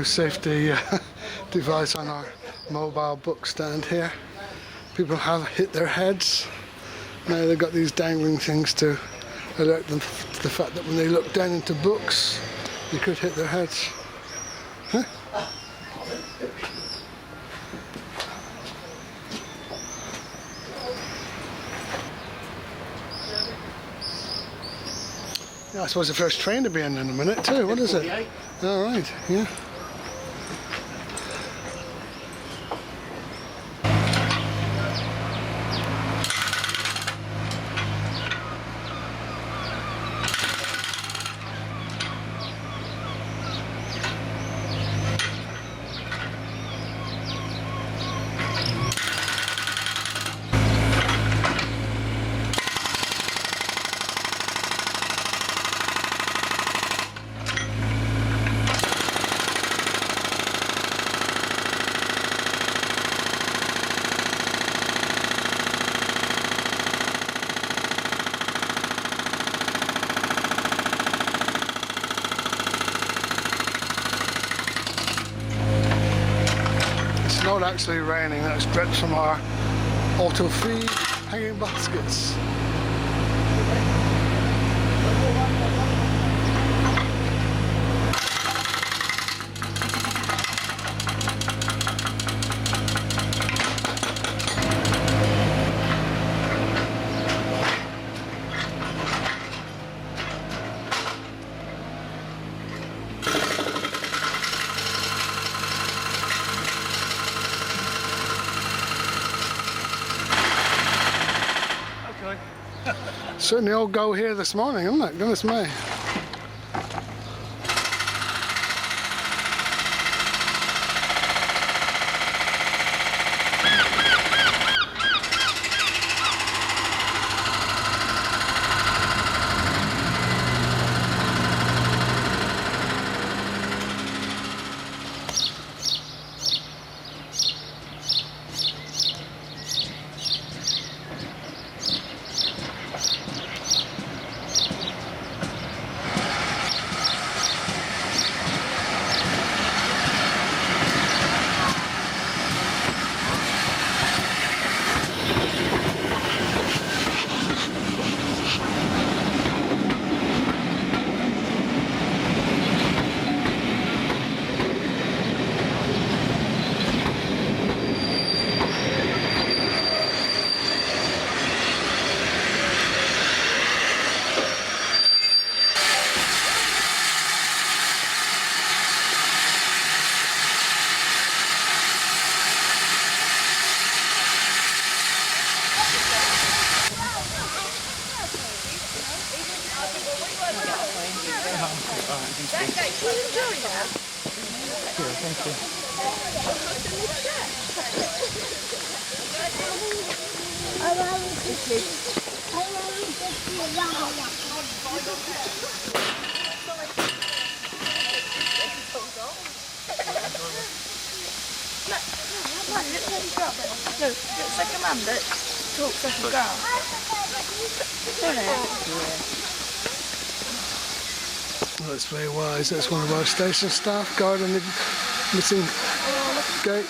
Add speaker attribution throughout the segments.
Speaker 1: new safety device on our mobile book stand here. People have hit their heads. Now they've got these dangling things to alert them to the fact that when they look down into books, they could hit their heads. Huh? Yeah, I suppose the first train to be in a minute too. What is it? All right, yeah. It's not actually raining, that's drips from our auto feed hanging baskets. Certainly all go here this morning, isn't it? Goodness me.
Speaker 2: It's like a man that talks like a girl.
Speaker 1: Well, that's very wise. That's one of our station staff guarding the missing gate.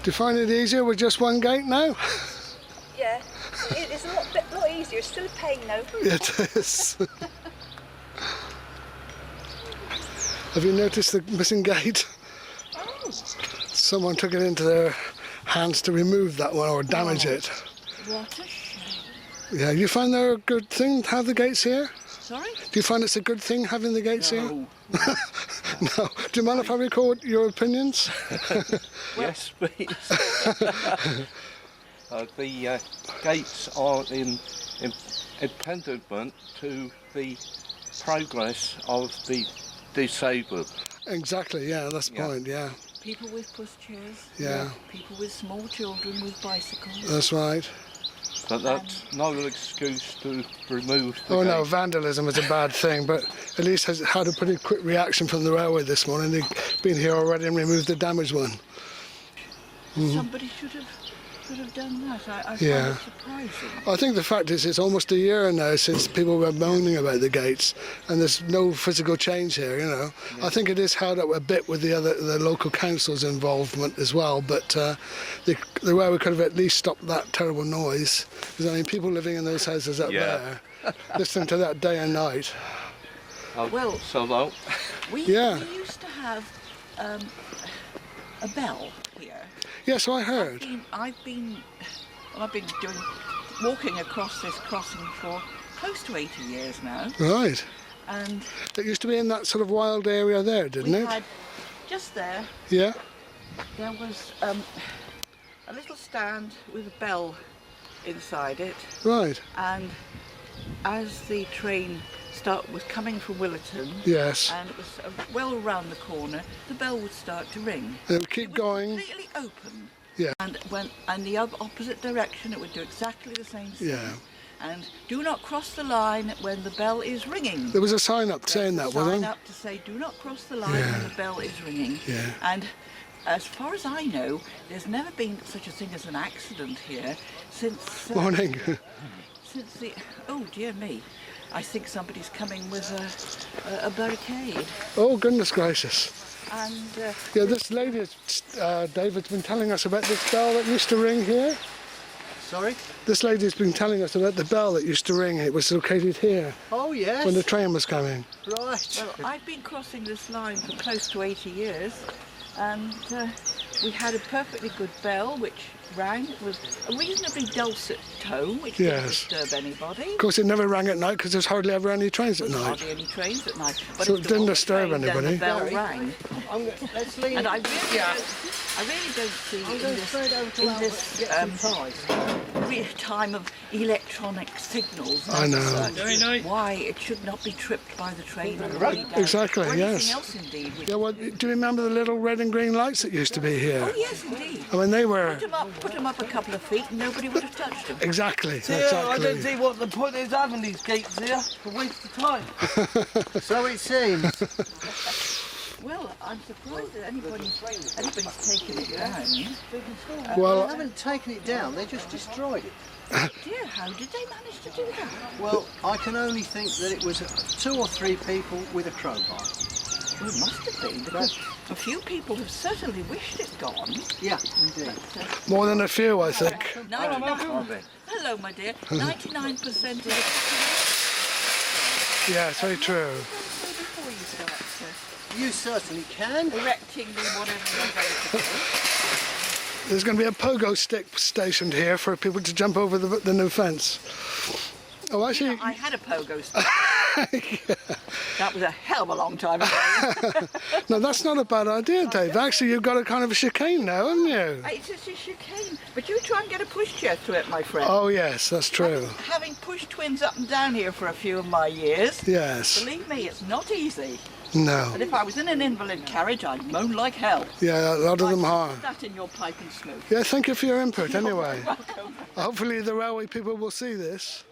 Speaker 1: Do you find it easier with just one gate now?
Speaker 2: Yeah, it's a lot easier. It's still a pain though.
Speaker 1: It is. Have you noticed the missing gate?
Speaker 2: Oh,
Speaker 1: Someone took it into their hands to remove that one or damage it.
Speaker 2: what a shame.
Speaker 1: Yeah, you find they're a good thing to have the gates here?
Speaker 2: Sorry?
Speaker 1: Do you find it's a good thing having the gates here?
Speaker 3: No.
Speaker 1: No. Do you mind if I record your opinions?
Speaker 3: Yes, please. The gates are in impediment to the progress of the disabled.
Speaker 1: Exactly, yeah, that's the
Speaker 3: Yeah.
Speaker 1: point, yeah.
Speaker 2: People with pushchairs.
Speaker 1: Yeah.
Speaker 2: People with small children with bicycles.
Speaker 1: That's right.
Speaker 3: But that's no excuse to remove the
Speaker 1: Oh
Speaker 3: gate.
Speaker 1: no, vandalism is a bad thing, but at least has had a pretty quick reaction from the railway this morning. They've been here already and removed the damaged one.
Speaker 2: Somebody should have done that. I
Speaker 1: Yeah.
Speaker 2: find it surprising.
Speaker 1: I think the fact is it's almost a year now since people were moaning about the gates and there's no physical change here, you know. I think it is held up a bit with the local council's involvement as well, but the railway could have at least stopped that terrible noise. Because I mean, people living in those houses up
Speaker 3: Yeah.
Speaker 1: there, listening to that day and night.
Speaker 3: Oh,
Speaker 2: Well-
Speaker 3: so though.
Speaker 2: We
Speaker 1: Yeah.
Speaker 2: used to have a bell here.
Speaker 1: Yes, I heard.
Speaker 2: I've been walking across this crossing for close to 80 years now,
Speaker 1: Right.
Speaker 2: and
Speaker 1: It used to be in that sort of wild area there, didn't
Speaker 2: we
Speaker 1: it?
Speaker 2: had just there was a little stand with a bell inside it,
Speaker 1: Right.
Speaker 2: and as the train was coming from Willerton,
Speaker 1: Yes.
Speaker 2: and it was well around the corner, the bell would start to ring.
Speaker 1: And it would keep
Speaker 2: It was
Speaker 1: going.
Speaker 2: completely open.
Speaker 1: Yeah.
Speaker 2: And when in the opposite direction, it would do exactly the same thing.
Speaker 1: Yeah.
Speaker 2: And do not cross the line when the bell is ringing.
Speaker 1: There was a sign up saying that,
Speaker 2: There's a
Speaker 1: wasn't
Speaker 2: sign
Speaker 1: there?
Speaker 2: up to say, do not cross the line
Speaker 1: Yeah.
Speaker 2: when the bell is ringing.
Speaker 1: Yeah.
Speaker 2: And as far as I know, there's never been such a thing as an accident here since
Speaker 1: Morning.
Speaker 2: since the. Oh dear me, I think somebody's coming with a barricade.
Speaker 1: Oh, goodness gracious.
Speaker 2: And
Speaker 1: Yeah, this lady, David's been telling us about this bell that used to ring here.
Speaker 4: Sorry?
Speaker 1: This lady's been telling us about the bell that used to ring. It was located here
Speaker 4: Oh, yes.
Speaker 1: when the train was coming.
Speaker 4: Right.
Speaker 2: well, I've been crossing this line for close to 80 years, and we had a perfectly good bell which rang. It was a reasonably dulcet tone, which didn't
Speaker 1: Yes.
Speaker 2: disturb anybody.
Speaker 1: Of course, it never rang at night because there's hardly ever any trains at
Speaker 2: There was
Speaker 1: night.
Speaker 2: hardly any trains at night. But
Speaker 1: So
Speaker 2: if
Speaker 1: it
Speaker 2: there
Speaker 1: didn't
Speaker 2: was a
Speaker 1: disturb
Speaker 2: train, then
Speaker 1: anybody.
Speaker 2: the bell
Speaker 4: Gary?
Speaker 2: rang.
Speaker 4: Let's leave.
Speaker 2: And I really don't see
Speaker 4: I'm
Speaker 2: in
Speaker 4: going
Speaker 2: this,
Speaker 4: straight over to
Speaker 2: in
Speaker 4: Albert
Speaker 2: this
Speaker 4: to get some ties.
Speaker 2: time of electronic signals
Speaker 1: I
Speaker 2: and
Speaker 1: know.
Speaker 2: such, why it should not be tripped by the train on the way down.
Speaker 1: Exactly,
Speaker 2: or
Speaker 1: yes.
Speaker 2: anything else indeed. Which
Speaker 1: Yeah, well, do you remember the little red and green lights that used to be here?
Speaker 2: Oh yes, indeed.
Speaker 1: I mean, they were...
Speaker 2: Put them up a couple of feet and nobody would have touched them.
Speaker 1: Exactly,
Speaker 5: Yeah, I don't
Speaker 1: exactly.
Speaker 5: see what the point is having these gates here. It's a waste of time.
Speaker 4: So it seems.
Speaker 2: Well, I'm surprised that anybody's taken it down.
Speaker 4: They
Speaker 1: Well,
Speaker 4: haven't taken it down, they just destroyed it.
Speaker 2: Dear, how did they manage to do that?
Speaker 4: Well, I can only think that it was 2 or 3 people with a crowbar.
Speaker 2: Well, it must have been, because a few people have certainly wished it gone.
Speaker 4: Yeah, indeed.
Speaker 1: more than a few, I think.
Speaker 2: 99. Hello, my dear. 99% of the
Speaker 1: Yeah, it's very true.
Speaker 2: before you start
Speaker 4: You certainly can.
Speaker 2: erecting the whatever you're going to do.
Speaker 1: There's going to be a pogo stick stationed here for people to jump over the new fence. Oh, actually,
Speaker 2: I had a pogo stick. That was a hell of a long time ago.
Speaker 1: no, that's not a bad idea, Dave. Actually, you've got a kind of a chicane now, haven't you?
Speaker 2: It's just a chicane. But you try and get a pushchair through it, my friend.
Speaker 1: Oh, yes, that's true.
Speaker 2: Having pushed twins up and down here for a few of my years,
Speaker 1: Yes.
Speaker 2: believe me, it's not easy.
Speaker 1: No.
Speaker 2: And if I was in an invalid carriage, I'd moan like hell.
Speaker 1: Yeah, a lot of them
Speaker 2: I'd
Speaker 1: are.
Speaker 2: put that in your pipe and smoke.
Speaker 1: Yeah, thank you for your input anyway.
Speaker 2: Welcome.
Speaker 1: Hopefully the railway people will see this.